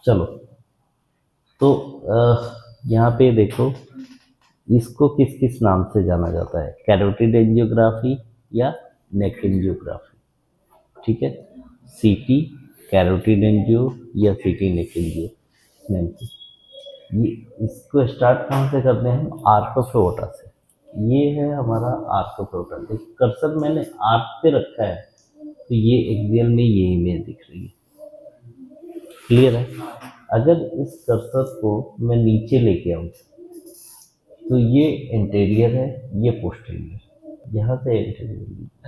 चलो, तो यहाँ पे देखो, इसको किस किस नाम से जाना जाता है, कैरोटिड एंजियोग्राफी या नेक एंजियोग्राफी। ठीक है, सीटी कैरोटिड एंजियो या सीटी नेक एंजियो नेम से। ये इसको स्टार्ट कहाँ से करते हैं हम, आर्क ऑफ एओर्टा से। ये है हमारा आर्क ऑफ एओर्टा। कर्सर मैंने आर्क पे रखा है, तो ये एक्सियल में ये इमेज दिख रही है। क्लियर है। अगर इस कर्सर को मैं नीचे लेके आऊँ तो ये इंटीरियर है, ये पोस्टीरियर। यहाँ से इंटीरियर,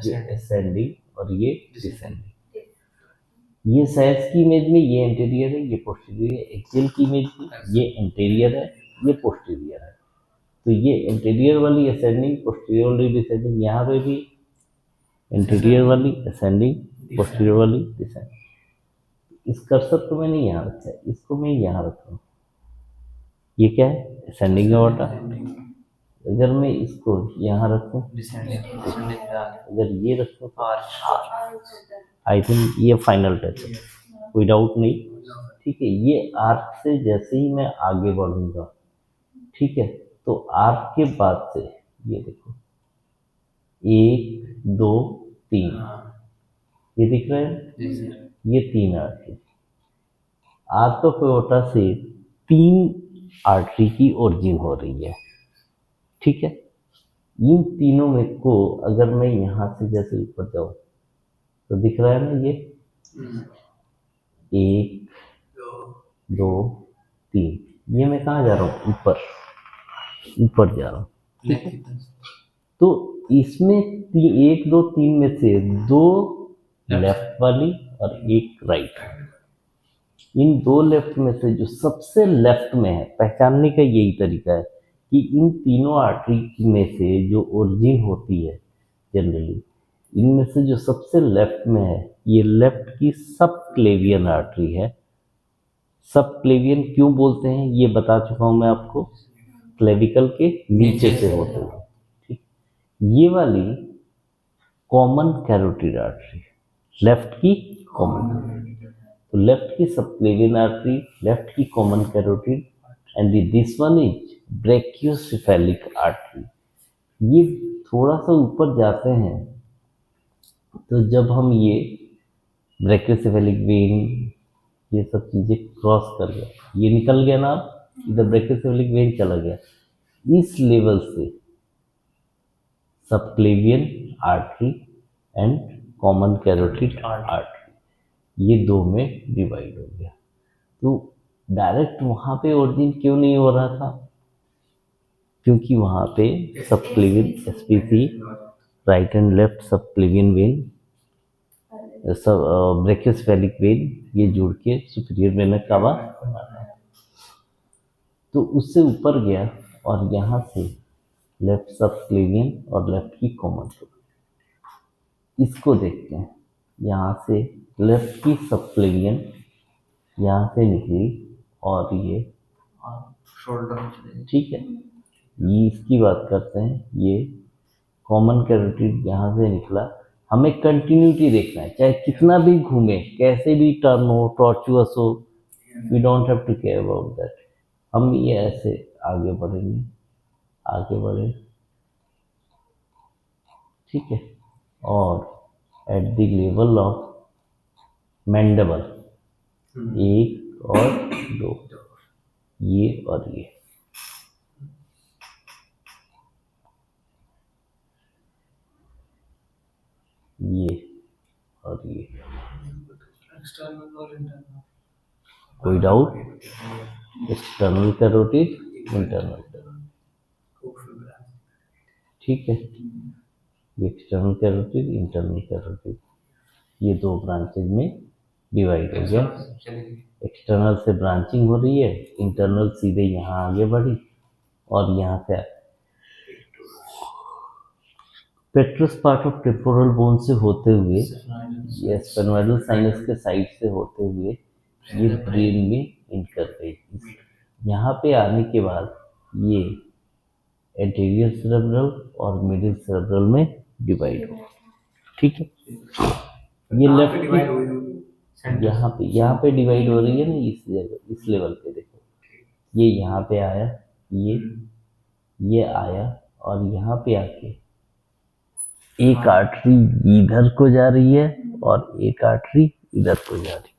ये असेंडिंग और ये डिसेंडिंग। ये साइड्स की इमेज में ये इंटीरियर है, ये पोस्टीरियर है। एक्सियल की इमेज में ये इंटीरियर है, ये पोस्टीरियर है। तो ये इंटीरियर वाली असेंडिंग, पोस्टीरियर वाली डिसेंडिंग। यहाँ पे भी इंटीरियर वाली असेंडिंग, पोस्टीरियर वाली डिसेंडिंग। इस कर्सर को मैंने यहाँ रखा है, इसको मैं यहाँ रख रहा हूँ। ये क्या है, असेंडिंग एओर्टा। अगर मैं इसको यहाँ रखूँ, अगर ये रखूँ तो आई थिंक ये फाइनल टच है, कोई डाउट नहीं। ठीक है, ये आर्क से जैसे ही मैं आगे बढ़ूंगा, ठीक है, तो आर्क के बाद से ये देखो 1 2 3, ये दिख रहा है, ये 3 आर्टरी। आर्क ऑफ एओर्टा से 3 आर्टरी की ओरिजिन हो रही है। ठीक है, इन तीनों में को अगर मैं यहाँ से जैसे ऊपर जाऊं तो दिख रहा है ना, ये 1 2 3, ये मैं कहाँ जा रहा हूँ, ऊपर ऊपर जा रहा हूँ। ठीक है, तो इसमें 1 2 3 में से 2 लेफ्ट वाली और 1 राइट। इन 2 लेफ्ट में से जो सबसे लेफ्ट में है, पहचानने का यही तरीका है कि इन तीनों आर्टरी में से जो ओरिजिन होती है जनरली, इनमें से जो सबसे लेफ्ट में है, ये लेफ्ट की सब क्लेवियन आर्टरी है। सब क्लेवियन क्यों बोलते हैं ये बता चुका हूं मैं आपको, क्लेविकल के नीचे से होते हुए। ठीक, ये वाली कॉमन कैरोटिड आर्टरी, लेफ्ट की कॉमन, तो लेफ्ट की सब क्लेवियन आर्टरी, लेफ्ट की common carotid, and this one is brachiocephalic artery. ये थोड़ा सा ऊपर जाते हैं तो जब हम ये ब्रैकियोसेफेलिक वेन, ये सब चीजें क्रॉस कर गया, ये निकल गया ना, इधर ब्रैकियोसेफेलिक वेन चला गया, इस लेवल से subclavian artery and common carotid artery, ये 2 में डिवाइड हो गया। तो डायरेक्ट वहां पे ओरिजिन क्यों नहीं हो रहा था, क्योंकि वहां पे subclavian SPC, right and left subclavian vein, सब ब्रैकियोसेफेलिक वेन, ये जुड़ के सुपीरियर वेना कावा, तो उससे ऊपर गया और यहाँ से लेफ्ट सबक्लेवियन और लेफ्ट की कॉमन। इसको देखते हैं, यहाँ से लेफ्ट की सबक्लेवियन यहाँ से निकली और ये शोल्डर। ठीक है, ये इसकी बात करते हैं, ये कॉमन कैरोटिड यहाँ से निकला। हमें कंटिन्यूटी देखना है, चाहे कितना भी घूमे, कैसे भी टर्न हो, टॉर्चुअस हो, we don't have to care about that. हम ये ऐसे आगे बढ़ेंगे, आगे बढ़े, ठीक है, और at the level of mandible 1 और 2, ये और ये, और ये, एक्सटर्नल और इंटरनल, कोई doubt? External carotid, internal carotid. ठीक है, ये एक्सटर्नल कैरोटिड, इंटरनल कैरोटिड, ये 2 ब्रांचेज में डिवाइड हो गया। एक्सटर्नल से ब्रांचिंग हो रही है, इंटरनल सीधे यहाँ आगे बढ़ी और यहाँ से पेट्रस पार्ट ऑफ टेम्पोरल बोन से होते हुए, ये स्फेनोइडल साइनस के साइड से होते हुए ये ब्रेन में इंटर गई। यहाँ पे आने के बाद ये एंटीरियर सेरेब्रल और मिडिल सेरेब्रल में डिवाइड हो। ठीक है, ये लेफ्ट की यहाँ पे डिवाइड हो रही है ना, इस जगह इस लेवल पे देखो, ये यहाँ पे आया, ये आया, और यहाँ पे आके एक आर्टरी इधर को जा रही है और एक आर्टरी इधर को जा रही है।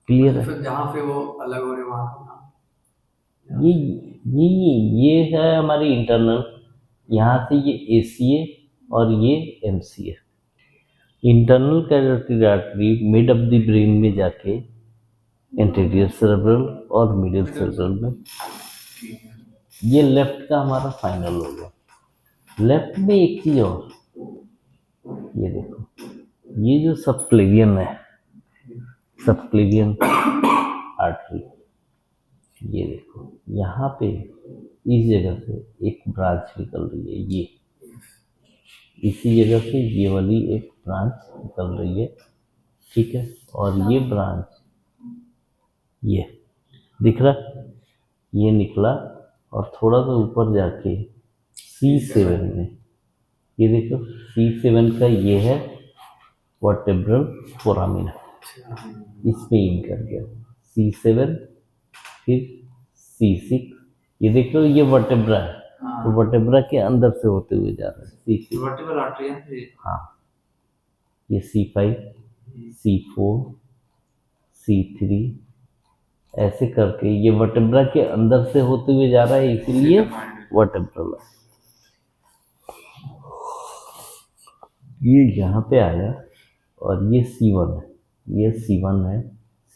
क्लियर है? जहाँ पे वो अलग हो रहे वहाँ ये है हमारी इंटरनल, यहाँ से ये एसीए और ये MCA. Internal carotid artery mid of the brain में जाके एंटीरियर सेरेब्रल और मिडिल सेरेब्रल में, ये लेफ्ट का हमारा फाइनल हो गया। लेफ्ट में एक चीज और, ये देखो, ये जो सबक्लेवियन है, सबक्लेवियन आर्टरी, ये देखो यहाँ पे इस जगह से एक ब्रांच निकल रही है, ये इसी जगह से ये वाली एक ब्रांच निकल रही है, ठीक है। और ये ब्रांच, ये दिख रहा, ये निकला और थोड़ा सा ऊपर जाके C7 में, ये देखो C7 का ये है वर्टेब्रल फोरामिना, इसमें इन कर गया C7, फिर C6, ये देखो ये वर्टेब्रा है, तो वर्टेब्रा के अंदर से होते हुए जा रहा है C6, वर्टिब्रल आर्टरी है। हाँ, ये C5, C4, C3, ऐसे करके ये वर्टेब्रा के अंदर से होते हुए जा रहा है, इसीलिए वर्टेब्रल है। ये यहाँ पे आया और ये C1 है, ये C1 है,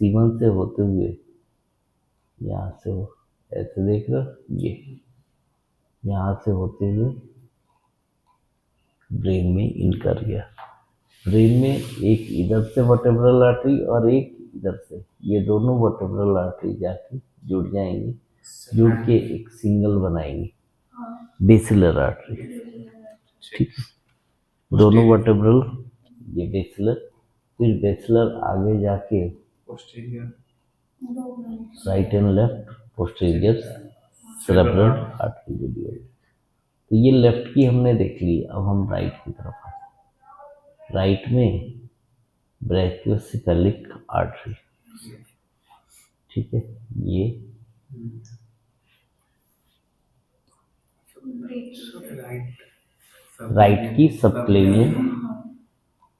C1 से होते हुए यहाँ से हो, ऐसे देख रहे हो, ये यहाँ से होते हुए ब्रेन में इन कर गया। ब्रेन में एक इधर से वर्टेब्रल आर्टरी और एक इधर से, ये दोनों वर्टेब्रल आर्टरी जाके जुड़ जाएंगी, जुड़ के एक सिंगल बनाएंगी बेसिलर आर्टरी, ठीक है। दोनों वर्टेब्रल, ये बेसिलर, फिर बेसिलर आगे जाके right and left posterior cerebral artery को डिवाइड। तो ये लेफ्ट की हमने देख ली, अब हम राइट की तरफ आते। राइट में ब्रैकियोसेफेलिक आर्टरी, ठीक है, ये राइट की सबक्लेवियन,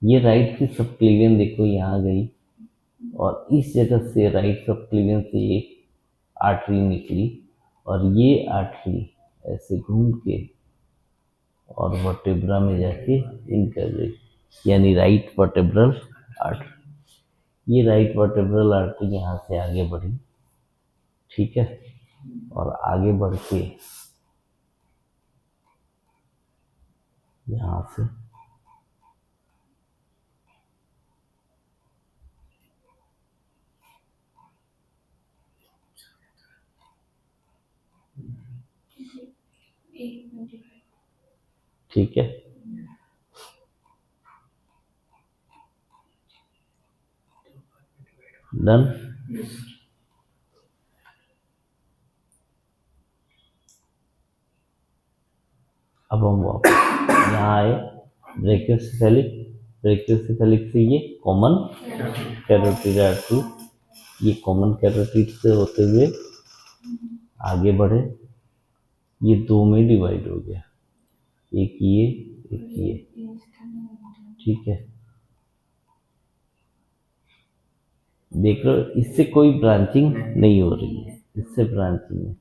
ये राइट की सबक्लेवियन देखो यहाँ गई, और इस जगह से राइट सबक्लेवियन से एक आर्टरी निकली, और ये आर्टरी ऐसे घूम के और वर्टेब्रा में जाके इन कर गई, यानी राइट वर्टेब्रल आर्टरी। ये राइट वर्टेब्रल आर्टरी यहाँ से आगे बढ़ी, ठीक है, और आगे बढ़ के यहाँ से ठीक है, डन। अब हम वापस यहाँ आए, ब्रैकियोसेफेलिक, ब्रैकियोसेफेलिक से ये कॉमन कैरोटिड आर्टरी, ये कॉमन कैरोटिड से होते हुए आगे बढ़े, ये दो में डिवाइड हो गया, एक ये, ठीक है। देख लो, इससे कोई ब्रांचिंग नहीं हो रही है, इससे ब्रांचिंग है।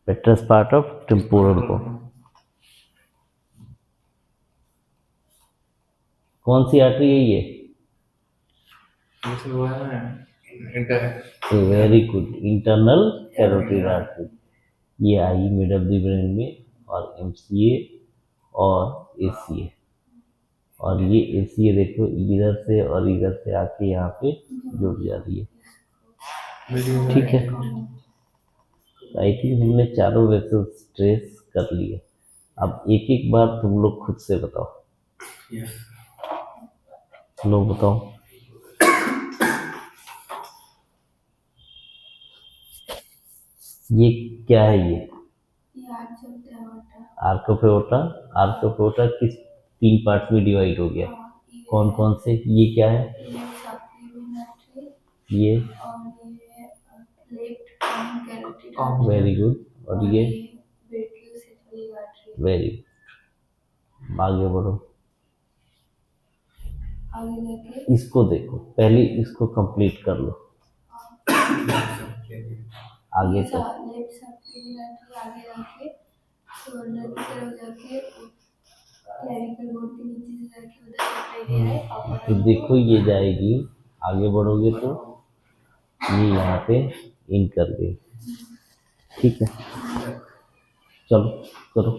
पेट्रस पार्ट ऑफ टेम्पोरल को, कौन सी आर्टरी है ये? Very good, internal carotid artery, ये आई मिड ऑफ द ब्रेन में, और एमसीए और एसीए, और ये एसीए देखो इधर से और इधर से आके यहाँ पे जुड़ जा रही है, ठीक है। आई थिंक हमने चारों वेसल्स ट्रेस कर लिए। अब एक एक बार तुम लोग खुद से बताओ, लो बताओ। ये क्या है ये? ये arch of the aorta. Arc of aorta. Arc of aorta किस 3 पार्ट में डिवाइड हो गया? कौन कौन से? ये क्या है? लेफ्ट सप्लीमेंट्री ये और ये left common carotid artery very good. और ये ब्रेकियोसेफेलिक आर्टरी। Very good. आगे बढ़ो। आगे जाके इसको देखो, पहले इसको कंप्लीट कर लो। आगे तक लेफ्ट सप्लीमेंट्री आगे जाके शोल्डर की तरफ जाके क्लैविकल बोन के नीचे से जाके उधर सप्लाई दे रहा है अपर तो देखो ये जाएगी, आगे बढ़ोगे तो ये यहाँ पे इन कर गई। ठीक है, चलो करो।